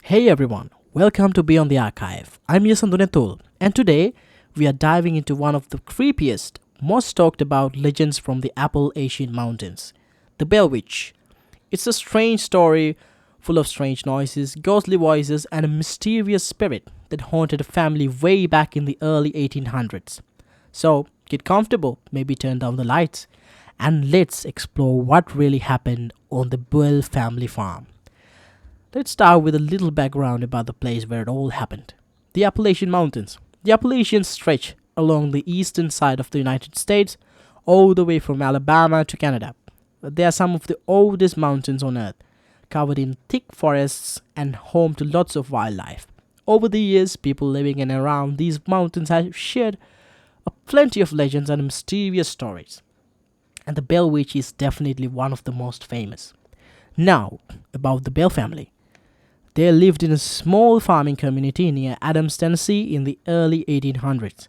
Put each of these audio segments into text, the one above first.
Hey everyone, welcome to Beyond the Archive. I'm Yasandunetul, and today we are diving into one of the creepiest, most talked about legends from the Appalachian Mountains, the Bell Witch. It's a strange story full of strange noises, ghostly voices, and a mysterious spirit that haunted a family way back in the early 1800s. So, get comfortable, maybe turn down the lights, and let's explore what really happened on the Bell family farm. Let's start with a little background about the place where it all happened. The Appalachian Mountains. The Appalachians stretch along the eastern side of the United States, all the way from Alabama to Canada. They are some of the oldest mountains on earth, covered in thick forests and home to lots of wildlife. Over the years, people living in and around these mountains have shared plenty of legends and mysterious stories, and the Bell Witch is definitely one of the most famous. Now, about the Bell family. They lived in a small farming community near Adams, Tennessee in the early 1800s.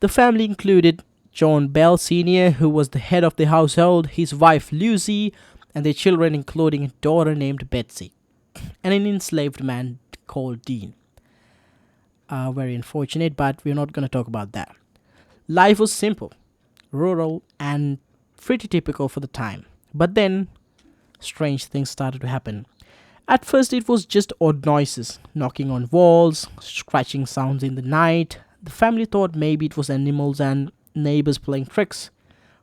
The family included John Bell Sr., who was the head of the household, his wife Lucy, and their children, including a daughter named Betsy, and an enslaved man called Dean. Very unfortunate, but we're not going to talk about that. Life was simple, rural, and pretty typical for the time. But then, strange things started to happen. At first, it was just odd noises, knocking on walls, scratching sounds in the night. The family thought maybe it was animals and neighbors playing tricks.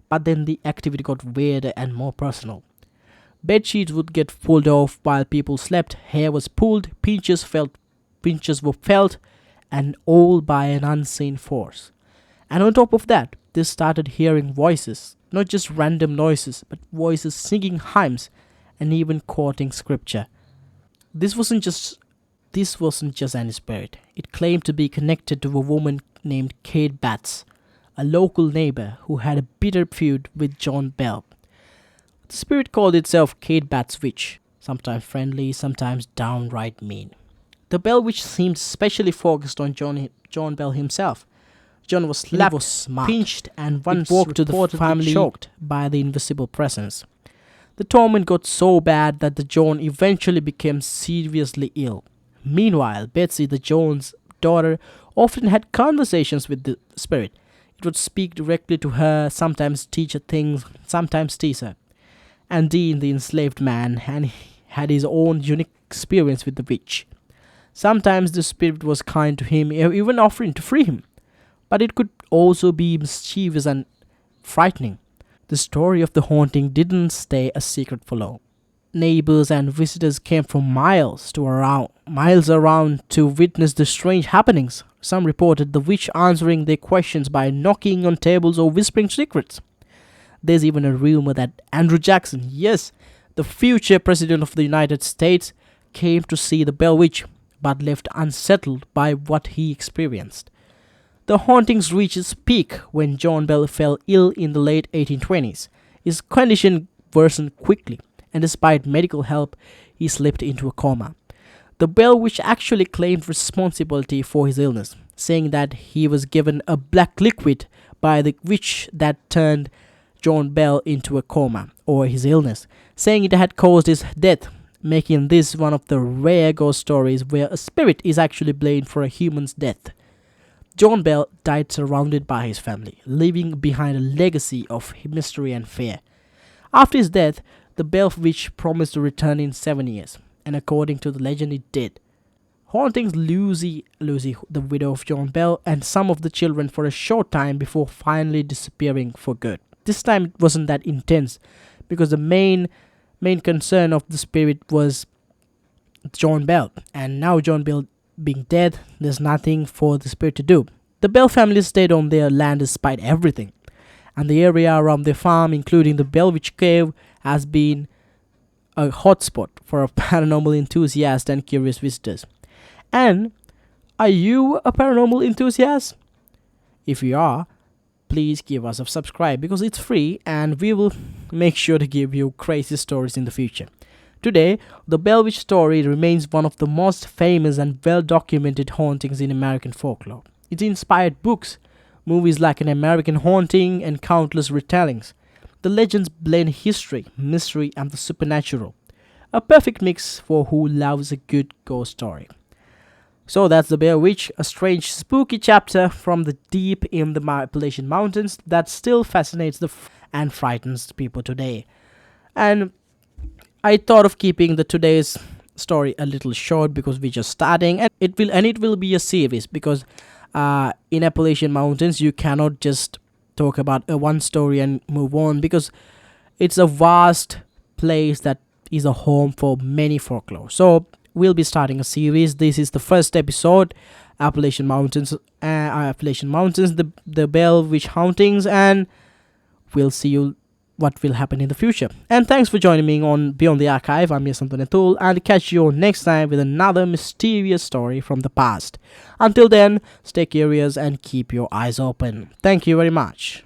But then the activity got weirder and more personal. Bed sheets would get pulled off while people slept, hair was pulled, pinches were felt, and all by an unseen force. And on top of that, they started hearing voices, not just random noises, but voices singing hymns and even quoting scripture. This wasn't just any spirit. It claimed to be connected to a woman named Kate Batts, a local neighbor who had a bitter feud with John Bell. The spirit called itself Kate Batts Witch, sometimes friendly, sometimes downright mean. The Bell Witch seemed especially focused on John Bell himself. John was slapped, pinched, and once walked to the family choked by the invisible presence. The torment got so bad that the John eventually became seriously ill. Meanwhile, Betsy, the John's daughter, often had conversations with the spirit. It would speak directly to her, sometimes teach her things, sometimes tease her. And Dean, the enslaved man, had his own unique experience with the witch. Sometimes the spirit was kind to him, even offering to free him. But it could also be mischievous and frightening. The story of the haunting didn't stay a secret for long. Neighbors and visitors came from miles around to witness the strange happenings. Some reported the witch answering their questions by knocking on tables or whispering secrets. There's even a rumor that Andrew Jackson, yes, the future president of the United States, came to see the Bell Witch, but left unsettled by what he experienced. The hauntings reached its peak when John Bell fell ill in the late 1820s. His condition worsened quickly, and despite medical help, he slipped into a coma. The Bell Witch actually claimed responsibility for his illness, saying that he was given a black liquid by the witch that turned John Bell into a coma, or his illness, saying it had caused his death, making this one of the rare ghost stories where a spirit is actually blamed for a human's death. John Bell died surrounded by his family, leaving behind a legacy of mystery and fear. After his death, the Bell Witch promised to return in 7 years, and according to the legend, it did, haunting Lucy, the widow of John Bell, and some of the children for a short time before finally disappearing for good. This time it wasn't that intense, because the main concern of the spirit was John Bell, and now John Bell being dead, there's nothing for the spirit to do. The Bell family stayed on their land despite everything, and the area around their farm, including the Bell Witch Cave, has been a hotspot for paranormal enthusiasts and curious visitors. And are you a paranormal enthusiast? If you are, please give us a subscribe because it's free and we will make sure to give you crazy stories in the future. Today, the Bell Witch story remains one of the most famous and well-documented hauntings in American folklore. It inspired books, movies like An American Haunting, and countless retellings. The legends blend history, mystery, and the supernatural. A perfect mix for who loves a good ghost story. So that's The Bear Witch, a strange, spooky chapter from the deep in the Appalachian Mountains that still fascinates and frightens people today. And I thought of keeping the today's story a little short because we're just starting, and it will be a series because in Appalachian Mountains you cannot just talk about one story and move on because it's a vast place that is a home for many folklore. So we'll be starting a series. This is the first episode, Appalachian Mountains, the Bell Witch hauntings, and we'll see you what will happen in the future. And thanks for joining me on Beyond the Archive. I'm Yasantu, and catch you next time with another mysterious story from the past. Until then, stay curious and keep your eyes open. Thank you very much.